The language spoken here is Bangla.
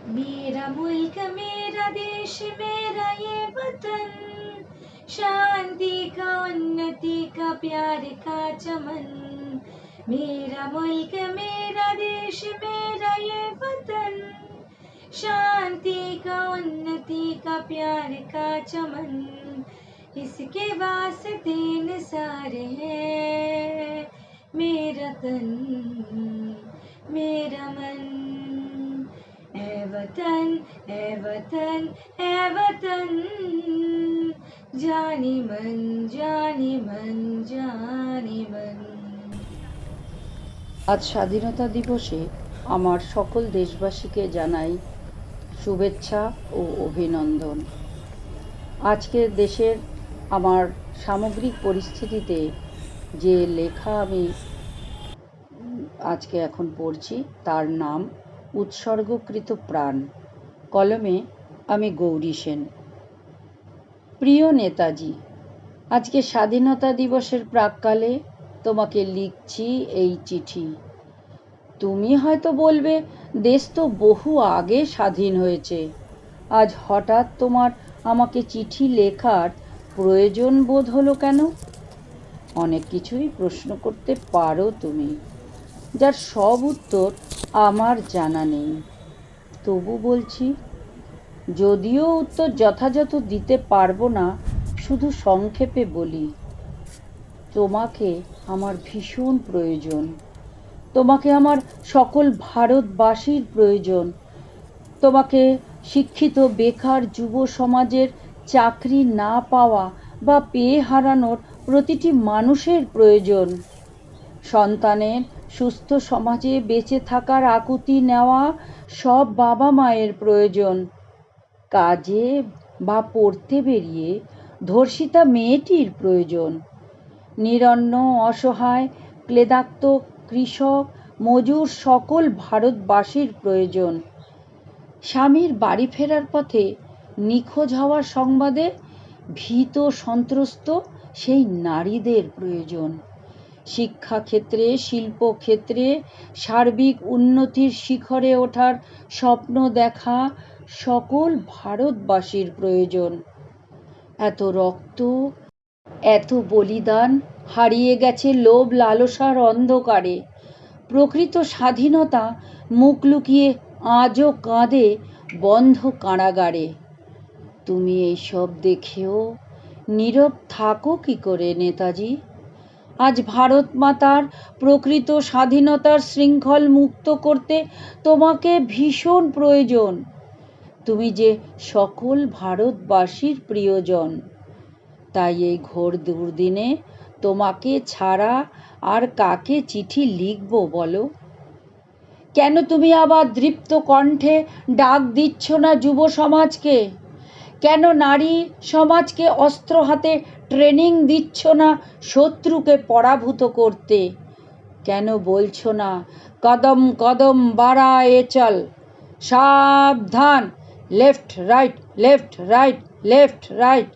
मेरा मुल्क मेरा देश मेरा ये वतन, शांति का उन्नति का प्यार का चमन। मेरा मुल्क मेरा देश मेरा ये वतन, शांति का उन्नति का प्यार का चमन। इसके वास्ते निसार है मेरा तन मेरा मन। ए वतन ए वतन ए वतन, जानी मन जानी मन जानी मन। আজ স্বাধীনতা দিবসে আমার সকল দেশবাসীকে জানাই শুভেচ্ছা ও অভিনন্দন। আজকে দেশের আমার সামগ্রিক পরিস্থিতিতে যে লেখা আমি আজকে এখন পড়ছি তার নাম উৎসর্গকৃত প্রাণ। কলমে আমি গৌরী সেন। প্রিয় নেতাজি, আজকে স্বাধীনতা দিবসের প্রাক্কালে তোমাকে লিখছি এই চিঠি। তুমি হয়তো বলবে দেশ তো বহু আগে স্বাধীন হয়েছে, আজ হঠাৎ তোমার আমাকে চিঠি লেখার প্রয়োজন বোধ হলো কেন? অনেক কিছুই প্রশ্ন করতে পারো তুমি, যার সব উত্তর আমার জানা নেই। তবু বলছি, যদিও উত্তর যথাযথ দিতে পারবো না, শুধু সংক্ষেপে বলি, তোমাকে আমার ভীষণ প্রয়োজন। তোমাকে আমার সকল ভারতবাসীর প্রয়োজন। তোমাকে শিক্ষিত বেকার যুব সমাজের চাকরি না পাওয়া বা পেয়ে হারানোর প্রতিটি মানুষের প্রয়োজন। সন্তানের সুস্থ সমাজে বেঁচে থাকার আকুতি নেওয়া সব বাবা মায়ের প্রয়োজন। কাজে বা পড়তে বেরিয়ে ধর্ষিতা মেয়েটির প্রয়োজন। নিরন্ন অসহায় ক্লেদাক্ত কৃষক মজুর সকল ভারতবাসীর প্রয়োজন। স্বামীর বাড়ি ফেরার পথে নিখোঁজ হওয়ার সংবাদে ভীত সন্ত্রস্ত সেই নারীদের প্রয়োজন। শিক্ষাক্ষেত্রে শিল্পক্ষেত্রে সার্বিক উন্নতির শিখরে ওঠার স্বপ্ন দেখা সকল ভারতবাসীর প্রয়োজন। এত রক্ত, এত বলিদান হারিয়ে গেছে লোভ লালসার অন্ধকারে। প্রকৃত স্বাধীনতা মুখ লুকিয়ে আজও কাঁদে বন্ধ কারাগারে। তুমি এইসব দেখেও নীরব থাকো কি করে নেতাজি? আজ ভারত মাতার প্রকৃত স্বাধীনতার শৃঙ্খল মুক্ত করতে তোমাকে ভীষণ প্রয়োজন। তুমি যে সকল ভারতবাসীর প্রিয়জন। তাই এই ঘোর দুর্দিনে তোমাকে ছাড়া আর কাকে চিঠি লিখব বলো? কেন তুমি আবার দৃপ্ত কণ্ঠে ডাক দিচ্ছ না যুব সমাজকে? কেন নারী সমাজকে অস্ত্র হাতে ট্রেনিং দিচ্ছ না শত্রুকে পরাভূত করতে? কেন বলছো না কদম কদম বাড়া এ চল, সাবধান, left right left right left right?